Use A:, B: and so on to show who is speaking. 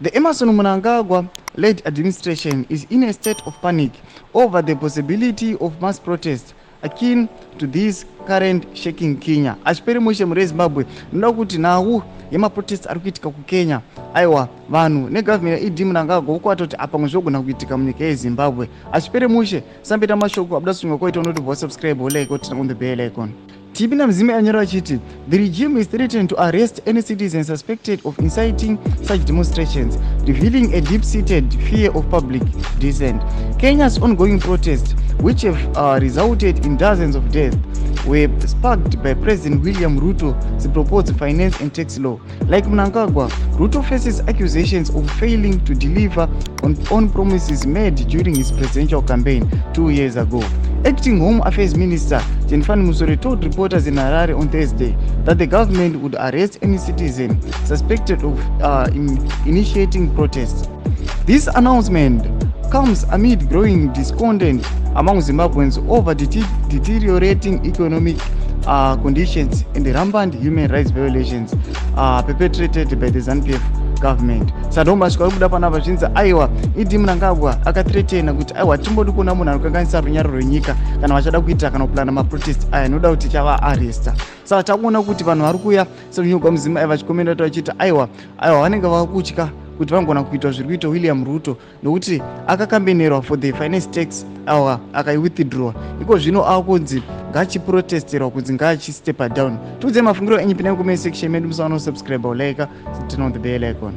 A: The Emerson Mnangagwa-led administration is in a state of panic over the possibility of mass protests akin to this current shaking Kenya. Achipere mushe muri Zimbabwe ndoda kuti nawo yemaprotest ari kuitika kuKenya. Aiwa vanhu negovernment yaED Mnangagwa ukwatoti apa ngozvogona kuitika munyika yeZimbabwe. Achipere mushe sambeta mashoko abuda sunga kwaita unoti subscribe like kuti on the bell icon. Tipina Mzime anyora chiti, the regime is threatened to arrest any citizen suspected of inciting such demonstrations, revealing a deep-seated fear of public dissent. Kenya's ongoing protests, which have resulted in dozens of deaths, were sparked by President William Ruto's proposed finance and tax law. Like Mnangagwa, Ruto faces accusations of failing to deliver on promises made during his presidential campaign 2 years ago. Acting Home Affairs Minister Jenfani Musore told reporters in Harare on Thursday that the government would arrest any citizen suspected of initiating protests. This announcement comes amid growing discontent among Zimbabweans over deteriorating economic conditions and the rampant human rights violations perpetrated by the ZANU-PF government. Sadomba zvikabuda panapa zvinzi aiwa ED Mnangagwa akathreatena kuti aiwa timbodi kuona munhu anokanganisa runyararo rwenyika kana vachada kuita kana kuplana maprotest aya noda kuti chava arresta. Saka takuona kuti vanhu vari kuuya serunyugwa muZimbabwe vachikomenda kuti vachiti aiwa vanenge vakutya kuti vangona kuitwa zviri kuita William Ruto nokuti akakambenerwa for the finance tax akaiwithdraw. Iko zvino akunzi ngachiprotesterwa kunzi ngachistepa down. Tiudze mafungiro enyu pinai comment section medu, musana subscribe or like, turn on the bell icon.